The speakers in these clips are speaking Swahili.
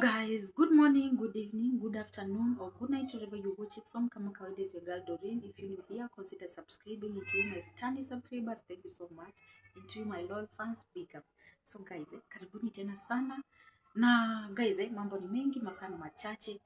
Guys, good morning, good evening, good afternoon, or good night, wherever you watch it from. Kama kawaida is your girl Doreen. If you're new here, consider subscribing. And to my returning subscribers, thank you so much. And to my loyal fans, big up. So guys, karibuni tena sana. Na guys, mambo ni mengi, masana machache.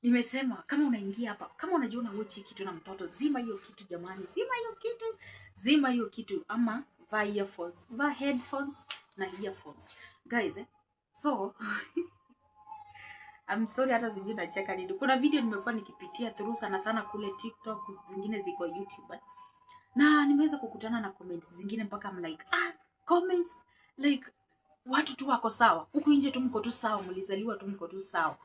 Nimesema kama unaingia hapa, kama unajua una watch kitu na mtoto, zima hiyo kitu jamani, zima hiyo kitu, zima hiyo kitu, ama vaa earphones, vaa headphones na earphones. Guys, so I'm sorry hata sijui nacheka nini. Kuna video nimekuwa nikipitia through sana sana kule TikTok, zingine ziko YouTube. Na nimeweza kukutana na comments zingine mpaka I'm like, comments like watu tu wako sawa. Huku nje tu mko tu sawa, mlizaliwa tu mko tu sawa.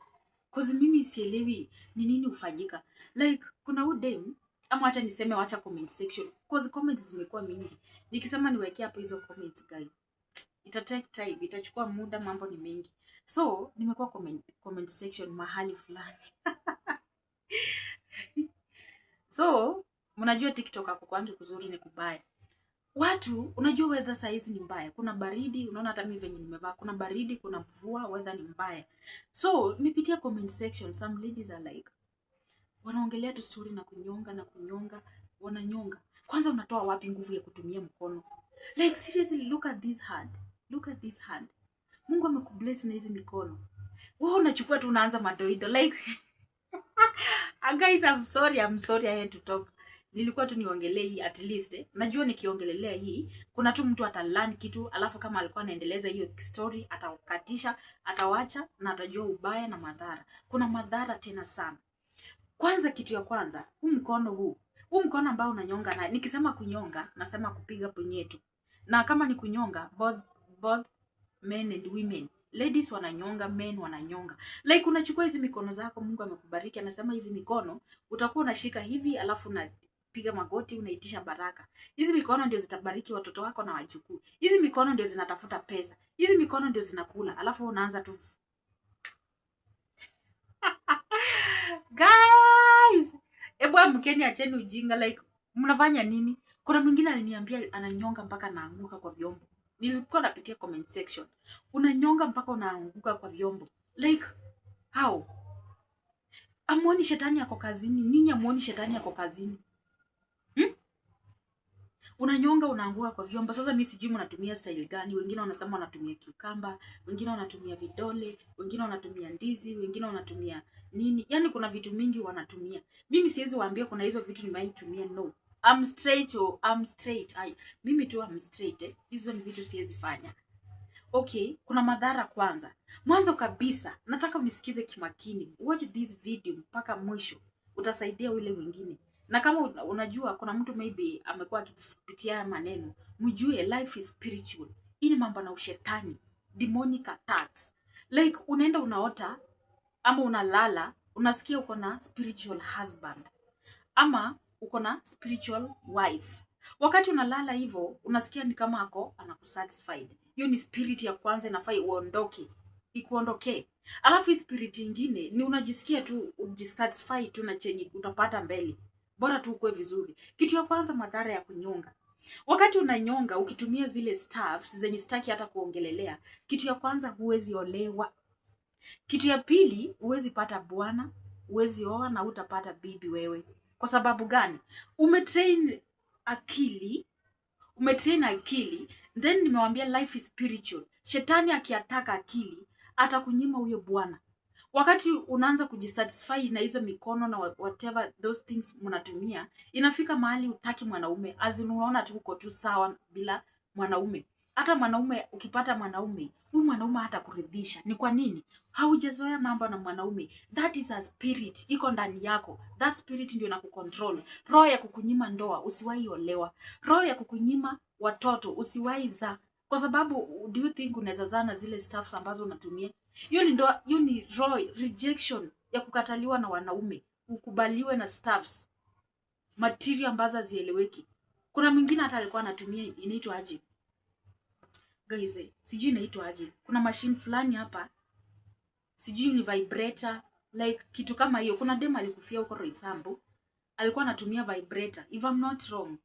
Cause mimi sielewi ni nini ufanyika. Like kuna udem ama acha niseme wacha comment section. Cause comments zimekuwa mingi. Nikisema niwekea hapo hizo comments guys, ita take time, itachukua muda, mambo ni mengi. So nimekuwa comment section mahali fulani. So mnajua TikTok hapo kwangu kuzuri ni kubaya. Watu unajua weather size ni mbaya. Kuna baridi, unaona hata mimi venye nimevaa, kuna baridi, kuna mvua, weather ni mbaya. So nimepitia comment section, some ladies are like wanaongelea tu story na kunyonga, wananyonga. Kwanza unatoa wapi nguvu ya kutumia mkono? Like seriously, look at this hand. Look at this hand. Mungu amekubless na hizi mikono. Wewe unachukua tu unaanza madoido like guys, I'm sorry I had to talk. Nilikuwa tu niongelee hii at least. Najua nikiongelelea hii kuna tu mtu atalearn kitu, alafu kama alikuwa anaendeleza hiyo story atakatisha, atawacha na atajua ubaya na madhara. Kuna madhara tena sana. Kwanza kitu ya kwanza, huu mkono ambao unanyonga, na nikisema kunyonga nasema kupiga punyetu. Na kama ni kunyonga, both men and women, ladies wananyonga, men wananyonga. Like unachukua hizi mikono zako, Mungu amekubariki, anasema hizi mikono utakuwa unashika hivi, alafu unapiga magoti, unaitisha baraka. Hizi mikono ndio zitabariki watoto wako na wajukuu. Hizi mikono ndio zinatafuta pesa. Hizi mikono ndio zinakula, alafu unaanza tu guys, mkeni acheni ujinga. Like mnafanya nini? Kuna mwingine aliniambia ananyonga mpaka naanguka kwa vyombo. Nilikuwa napitia comment section. Unanyonga mpaka unaanguka kwa vyombo. Like how? Amuoni shetani yako kazini? Ninyi amuoni shetani yako kazini? Unanyonga unaanguka kwa vyombo. Sasa mimi sijui mnatumia style gani. Wengine wanasema wanatumia cucumber, wengine wanatumia vidole, wengine wanatumia ndizi, wengine wanatumia nini? Yaani kuna vitu mingi wanatumia. Mimi siwezi waambia kuna hizo vitu nimeitumia, no. I'm straight. Mimi tu I'm straight. Hizo ni vitu siwezi fanya. Okay, kuna madhara kwanza. Mwanzo kabisa, nataka unisikize kimakini. Watch this video mpaka mwisho. Utasaidia yule mwingine. Na kama unajua kuna mtu maybe amekuwa akipitia maneno, mjue life is spiritual. Hii ni mambo na ushetani, demonic attacks. Like unaenda unaota ama unalala, unasikia uko na spiritual husband ama uko na spiritual wife. Wakati unalala hivyo, unasikia ni kama ako anakusatisfied. Hiyo ni spirit ya kwanza, inafai uondoke, ikuondoke. Alafu spirit nyingine ni unajisikia tu ujisatisfy tu na chenye utapata mbele. Bora tu ukue vizuri. Kitu ya kwanza, madhara ya kunyonga. Wakati unanyonga ukitumia zile stuffs zenye sitaki hata kuongelelea, kitu ya kwanza huwezi olewa. Kitu ya pili, huwezi pata bwana, huwezi oa na utapata bibi wewe. Kwa sababu gani? Umetrain akili, then nimewambia life is spiritual. Shetani akiataka akili, atakunyima huyo bwana. Wakati unaanza kujisatisfy na hizo mikono na whatever those things mnatumia, inafika mahali utaki mwanaume, unaona tu uko tu sawa bila mwanaume. Hata mwanaume ukipata mwanaume, huyu mwanaume hata kuridhisha. Ni kwa nini? Haujazoea mambo na mwanaume. That is a spirit iko ndani yako. That spirit ndio inakucontrol. Roho ya kukunyima ndoa, usiwahi olewa. Roho ya kukunyima watoto, usiwahi za. Kwa sababu do you think unaweza zana zile stuffs ambazo unatumia? Hiyo ni roho rejection ya kukataliwa na wanaume. Ukubaliwe na stuffs, material ambazo hazieleweki. Kuna mwingine hata alikuwa anatumia inaitwa aje? Guys, sijui inaitwa aje. Kuna machine fulani hapa, sijui ni vibrator, like kitu kama hiyo. Kuna demo alikufia huko Roysambu, alikuwa anatumia vibrator. If I'm not wrong,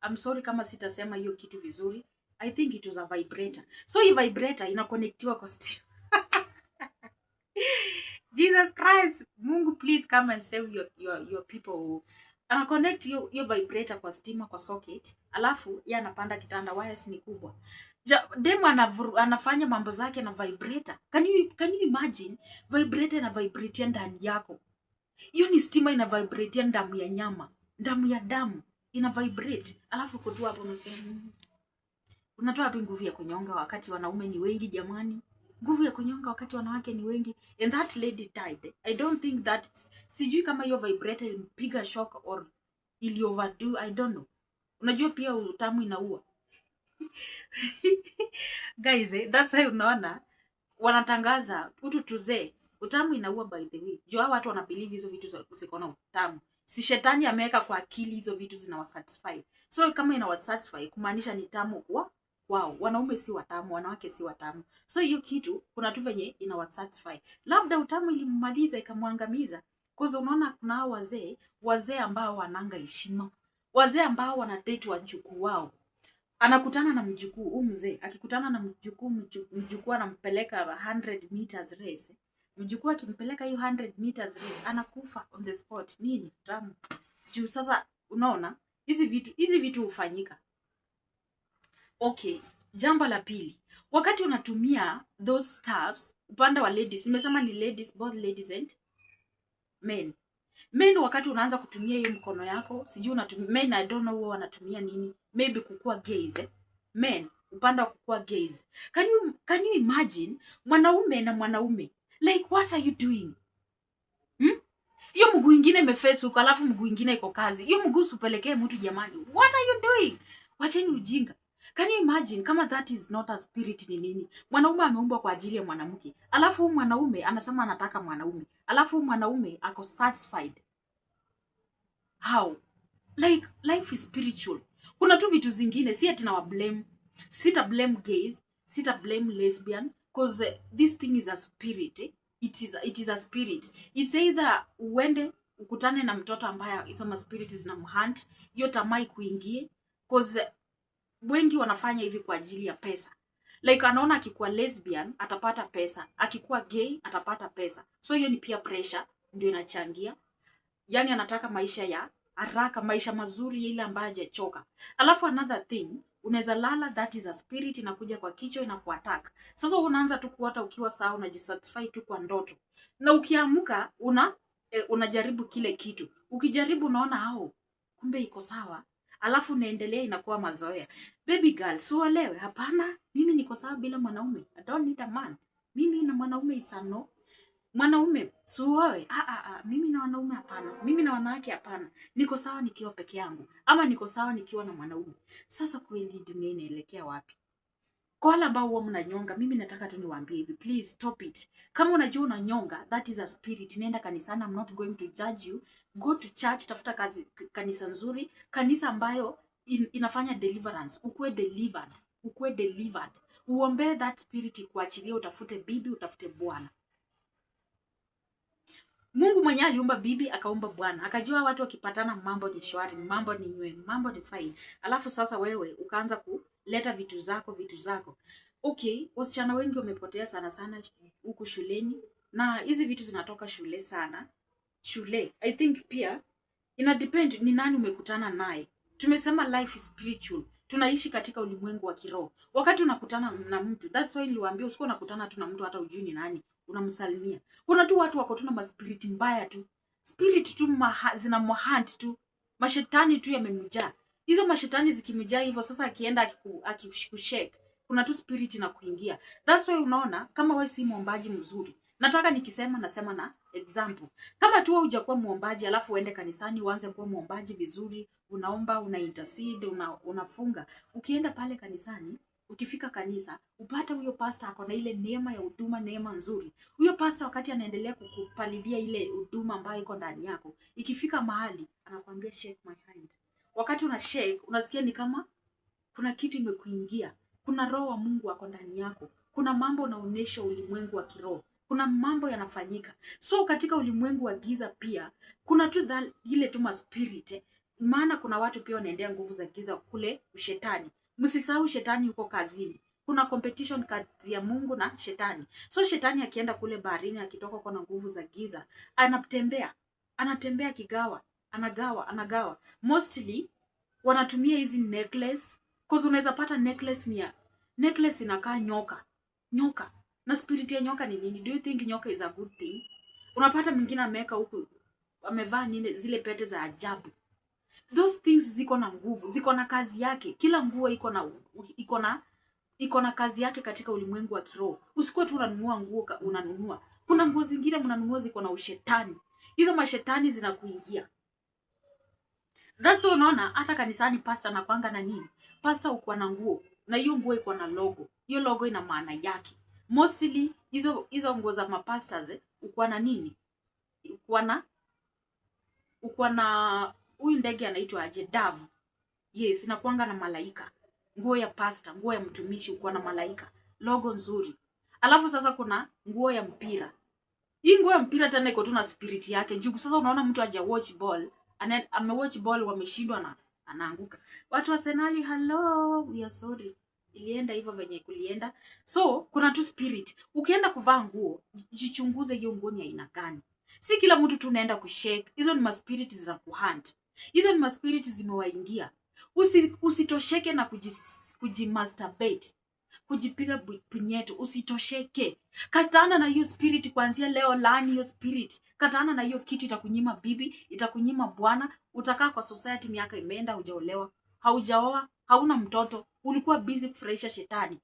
I'm sorry kama sitasema hiyo kitu vizuri. I think it was a vibrator. So hii vibrator inaconnectiwa kwa stima. Jesus Christ, Mungu please come and save your people. Ana connect your vibrator kwa stima kwa socket, alafu yeye anapanda kitanda, wires ni kubwa. Demo anafanya mambo zake na vibrator. Can you imagine vibrator na vibrator ndani yako? Hiyo ni stima ina vibrate damu ya nyama, damu ya damu ina vibrate, alafu kutoa hapo unasema unatoa wapi nguvu ya kunyonga wakati wanaume ni wengi jamani? Nguvu ya kunyonga wakati wanawake ni wengi. And that lady died. I don't think that, sijui kama hiyo vibrator ilimpiga shock or ili overdo, I don't know. Unajua pia utamu inaua. Guys, that's why unaona wanatangaza utu tuzee. Utamu inaua by the way. Jua watu wana believe hizo vitu ziko na utamu. Si shetani ameweka kwa akili hizo vitu zinawasatisfy. So kama inawasatisfy kumaanisha ni tamu kwa wow, wanaume si watamu, wanawake si watamu. So hiyo kitu kuna tu venye inawasatisfy. Labda utamu ilimmaliza ikamwangamiza. Cause unaona kuna hao wazee ambao wananga heshima. Wazee ambao wana date wajukuu wao. Anakutana na mjukuu, huyu mzee akikutana na mjukuu anampeleka 100 meters race. Mjukuu akimpeleka hiyo 100 meters race anakufa on the spot. Nini? Tamu. Juu sasa unaona hizi vitu hufanyika. Okay, jambo la pili. Wakati unatumia those stuffs upande wa ladies, nimesema ni ladies, both ladies and men. Men wakati unaanza kutumia hiyo mkono yako, sijui unatumia men, I don't know wao wanatumia nini. Maybe kukua gays. Men upande wa kukua gays. Can you imagine mwanaume na mwanaume? Like what are you doing? Hiyo mguu ingine imeface huko alafu mguu ingine iko kazi. Hiyo mguu usipelekee mtu jamani. What are you doing? Wacheni ujinga. Can you imagine kama that is not a spirit ni nini? Mwanaume ameumbwa kwa ajili ya mwanamke. Alafu mwanaume anasema anataka mwanaume. Alafu mwanaume ako satisfied. How? Like life is spiritual. Kuna tu vitu zingine si ati na blame. Sita blame gays, sita blame lesbian because this thing is a spirit. It is a spirit. It's either uende ukutane na mtoto ambaye hizo spirits zinamhunt, hiyo tamaa kuingie because wengi wanafanya hivi kwa ajili ya pesa. Like anaona akikuwa lesbian atapata pesa, akikuwa gay atapata pesa. So hiyo ni peer pressure ndio inachangia. Yaani anataka maisha ya haraka, maisha mazuri ile ambayo hajachoka. Alafu another thing, unaweza lala, that is a spirit inakuja kwa kichwa inakuattack. Sasa unaanza tu kuota ukiwa sawa, unajisatisfy tu kwa ndoto. Na ukiamka unajaribu kile kitu. Ukijaribu unaona hao kumbe iko sawa. Alafu unaendelea inakuwa mazoea. Baby girl, uelewe, hapana, mimi niko sawa bila mwanaume. I don't need a man. Mimi na mwanaume is a no. Mwanaume, uoe. Mimi na wanaume hapana. Mimi na wanawake hapana. Niko sawa nikiwa peke yangu. Ama niko sawa nikiwa na mwanaume. Sasa kweli dunia inaelekea wapi? Kwa wale ambao huwa mnanyonga, mimi nataka tu niwaambie hivi, please stop it. Kama unajua unanyonga, that is a spirit. Nenda kanisani, I'm not going to judge you. Go to church, tafuta kanisa nzuri, kanisa ambayo inafanya deliverance. Ukue delivered. Uombe that spirit kuachilia, utafute bibi, utafute bwana. Mungu mwenyewe aliumba bibi, akaumba bwana. Akajua watu wakipatana mambo ni shwari, mambo ni nywe, mambo ni fine. Alafu sasa wewe ukaanza kuleta vitu zako. Okay, wasichana wengi wamepotea sana huku shuleni. Na hizi vitu zinatoka shule sana. Shule, I think pia ina depend ni nani umekutana naye. Tumesema life is spiritual. Tunaishi katika ulimwengu wa kiroho. Wakati unakutana na mtu, that's why niliwaambia usikuwa unakutana tu na mtu hata ujui ni nani, unamsalimia. Kuna tu watu wako tu na maspiriti mbaya tu. Spirit tu zina mwahunt tu. Mashetani tu yamemjaa. Hizo mashetani zikimjaa hivyo sasa akienda akikushake, kuna tu spirit na kuingia. That's why unaona kama wewe si muombaji mzuri. Nataka nikisema nasema na example. Kama tu wewe hujakuwa muombaji alafu uende kanisani uanze kuwa muombaji vizuri, unaomba, una intercede, unafunga. Ukienda pale kanisani, ukifika kanisa, upata huyo pastor ako na ile neema ya huduma, neema nzuri. Huyo pastor wakati anaendelea kukupalilia ile huduma ambayo iko ndani yako, ikifika mahali anakuambia shake my hand. Wakati una shake, unasikia ni kama kuna kitu imekuingia. Kuna roho wa Mungu ako ndani yako. Kuna mambo unaonesha ulimwengu wa kiroho. Kuna mambo yanafanyika. So katika ulimwengu wa giza pia kuna tu ile tu spirit. Maana kuna watu pia wanaendea nguvu za giza kule ushetani. Msisahau shetani yuko kazini. Kuna competition kati ya Mungu na shetani. So shetani akienda kule baharini, akitoka kwa nguvu za giza, anatembea kigawa, anagawa. Mostly wanatumia hizi necklace, cause unaweza pata necklace inakaa nyoka. Na spirit ya nyoka ni nini? Do you think nyoka is a good thing? Unapata mwingine ameweka huku, amevaa nini, zile pete za ajabu. Those things ziko na nguvu, ziko na kazi yake. Kila nguo iko na kazi yake katika ulimwengu wa kiroho. Usikuwe tu unanunua nguo unanunua. Kuna nguo zingine mnanunua ziko na ushetani. Hizo mashetani zinakuingia. That's why unaona hata kanisani pastor anakuanga na nini? Pastor uko na nguo na hiyo nguo iko na logo. Hiyo logo ina maana yake. Mostly hizo nguo za mapastors uko na nini? Uko na huyu ndege anaitwa aje, dove. Yes, inakuanga na malaika. Nguo ya pastor, nguo ya mtumishi uko na malaika. Logo nzuri. Alafu sasa kuna nguo ya mpira. Hii nguo ya mpira tena iko tu na spirit yake. Juu sasa unaona mtu aje watch ball, amewatch ball, wameshindwa na anaanguka. Watu wa Arsenal, hello, we are sorry. Ilienda hivyo venye kulienda. So, kuna tu spirit. Ukienda kuvaa nguo, jichunguze hiyo nguo ni aina gani. Si kila mtu tu unaenda kushake. Hizo ni maspirit zinakuhunt. Hizo ni maspirit zimewaingia. Usitosheke na kujimasturbate. Kujipiga punyeto, usitosheke. Katana na hiyo spirit kuanzia leo, laani hiyo spirit. Katana na hiyo kitu, itakunyima bibi, itakunyima bwana, utakaa kwa society miaka imeenda, hujaolewa, haujaoa, hauna mtoto, ulikuwa busy kufurahisha shetani.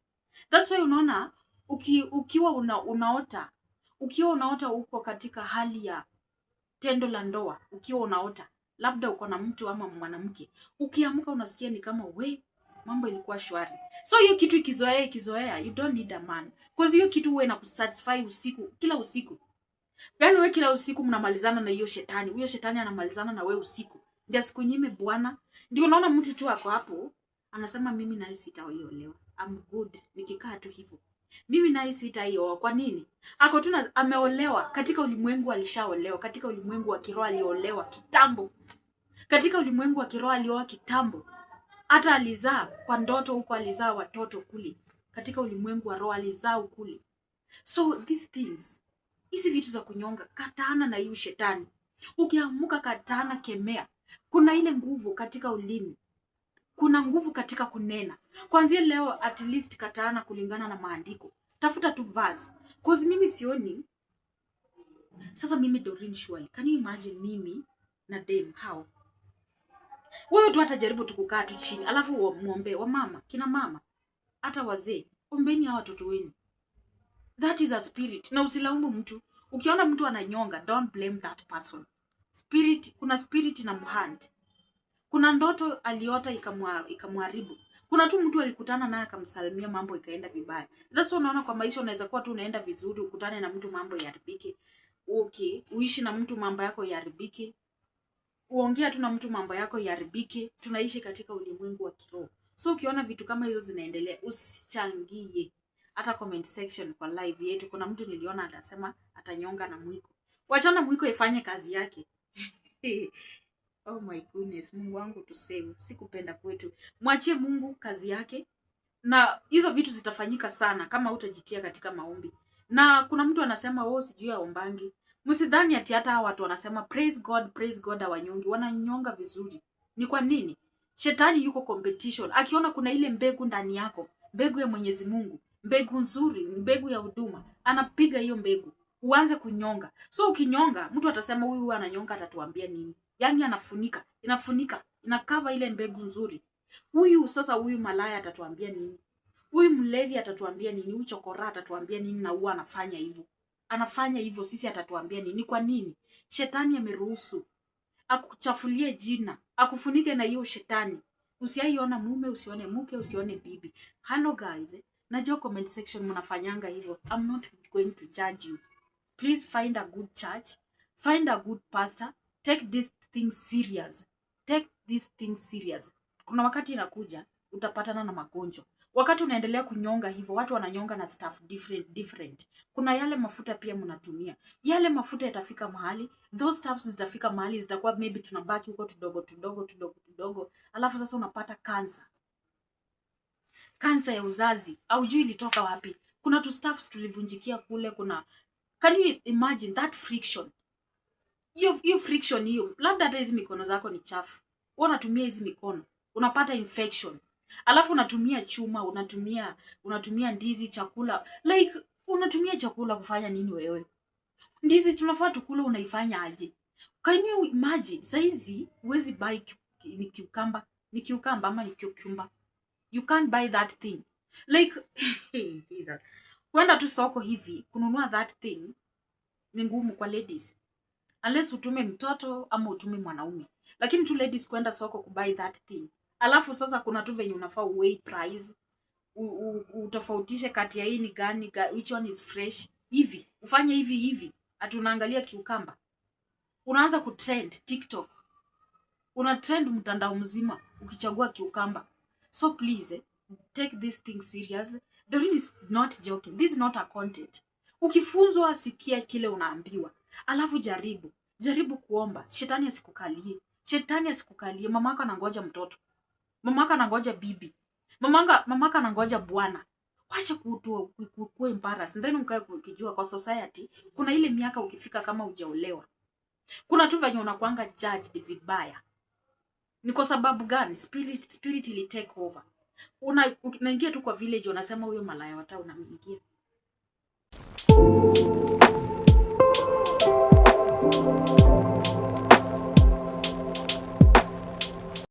That's why unaona ukiwa unaota uko katika hali ya tendo la ndoa, ukiwa unaota labda uko na mtu ama mwanamke, ukiamka unasikia ni kama mambo ilikuwa shwari. So hiyo kitu ikizoea, you don't need a man. Because hiyo kitu huwa inakusatisfy kila usiku. Yaani wewe kila usiku mnamalizana na hiyo shetani. Huyo shetani anamalizana na wewe usiku. Ndio sikunyime bwana. Ndio unaona mtu tu ako hapo, anasema mimi naye sitaolewa. I'm good. Nikikaa tu hivyo. Mimi naye sitaoa. Kwa nini? Ako tu ameolewa, katika ulimwengu alishaolewa, katika ulimwengu wa kiroho aliolewa kitambo. Katika ulimwengu wa kiroho alioa kitambo. Hata alizaa kwa ndoto huko, alizaa watoto kule. Katika ulimwengu wa roho alizaa kule. So these things, hizi vitu za kunyonga, katana na hiyo shetani. Ukiamuka katana, kemea. Kuna ile nguvu katika ulimi. Kuna nguvu katika kunena. Kuanzia leo at least katana kulingana na maandiko. Tafuta tu verse. Cause mimi sioni. Sasa mimi Doreen Shwali, can you imagine mimi na dem how? Wewe tu hata jaribu tukukaa tu chini, alafu muombe kina mama, hata wazee, ombeni hao watoto wenu. That is a spirit. Na usilaumu mtu. Ukiona mtu ananyonga, don't blame that person. Kuna spirit na mhand. Kuna ndoto aliota ikamharibu. Kuna tu mtu alikutana naye akamsalimia, mambo ikaenda vibaya. That's why unaona kwa maisha unaweza kuwa tu unaenda vizuri, ukutane na mtu mambo yaharibike. Okay, uishi na mtu mambo yako yaharibike. Uongea tu na mtu mambo yako yaharibike. Tunaishi katika ulimwengu wa kiroho. So ukiona vitu kama hizo zinaendelea, usichangie. Hata comment section kwa live yetu kuna mtu niliona atasema atanyonga na mwiko. Wachana mwiko ifanye kazi yake. Oh my goodness, Mungu wangu tuseme. Sikupenda kwetu. Mwachie Mungu kazi yake. Na hizo vitu zitafanyika sana kama utajitia katika maombi. Na kuna mtu anasema sijui aombangi. Msidhani ati hata watu wanasema praise God hawanyongi. Wananyonga vizuri. Ni kwa nini? Shetani yuko competition. Akiona kuna ile mbegu ndani yako, mbegu ya Mwenyezi Mungu, mbegu nzuri, mbegu ya huduma, anapiga hiyo mbegu. Uanze kunyonga. So ukinyonga, mtu atasema huyu ananyonga, atatuambia nini? Yaani inafunika, inakava ile mbegu nzuri. Huyu malaya atatuambia nini? Huyu mlevi atatuambia nini? Huyu chokora atatuambia nini? Na huwa anafanya hivyo, sisi atatuambia nini? Kwa nini? Shetani ameruhusu akuchafulie jina, akufunike na hiyo shetani. Usiaiona mume, usione mke, usione bibi. Hello guys, najua comment section mnafanyanga hivyo. I'm not going to judge you. Please find a good church, find a good pastor, take this thing serious. Kuna wakati inakuja utapatana na magonjwa. Wakati unaendelea kunyonga hivyo, watu wananyonga na stuff different. Kuna yale mafuta pia mnatumia. Yale mafuta yatafika mahali, those stuffs zitafika mahali, zitakuwa maybe tunabaki huko tudogo. Alafu sasa unapata cancer. kansa ya uzazi haujui ilitoka wapi. Kuna tu staffs tulivunjikia kule. Can you imagine that friction? Hiyo friction hiyo, labda hata hizi mikono zako ni chafu, wewe unatumia hizi mikono unapata infection, alafu unatumia chuma, unatumia ndizi, chakula, like unatumia chakula kufanya nini wewe? Ndizi tunafaa tukule, unaifanya aje? Can you imagine? Saizi huwezi buy ni cucumber ama ni cucumber, you can't buy that thing like kwenda tu soko hivi kununua that thing ni ngumu kwa ladies, unless utume mtoto ama utume mwanaume, lakini tu ladies kwenda soko kubuy that thing. Alafu sasa kuna tu venye unafaa weigh price, utofautishe kati ya hii ni gani, which one is fresh, hivi ufanye hivi ati unaangalia cucumber, unaanza kutrend TikTok, una trend mtandao mzima ukichagua cucumber. So please take this thing serious. Doreen is not joking, this is not a content. Ukifunzwa sikia kile unaambiwa, alafu jaribu kuomba. Shetani asikukalie. Mamaka anangoja mtoto, mamaka anangoja bibi, mamaka anangoja bwana. Wacha kuwa embarrassed, then ukae ukijua kwa society kuna ile miaka ukifika kama hujaolewa, kuna tu venye unakuanga judged vibaya. Ni kwa sababu gani? Spirit ili take over. Unaingia tu kwa village unasema huyo malaya wata unamwingia.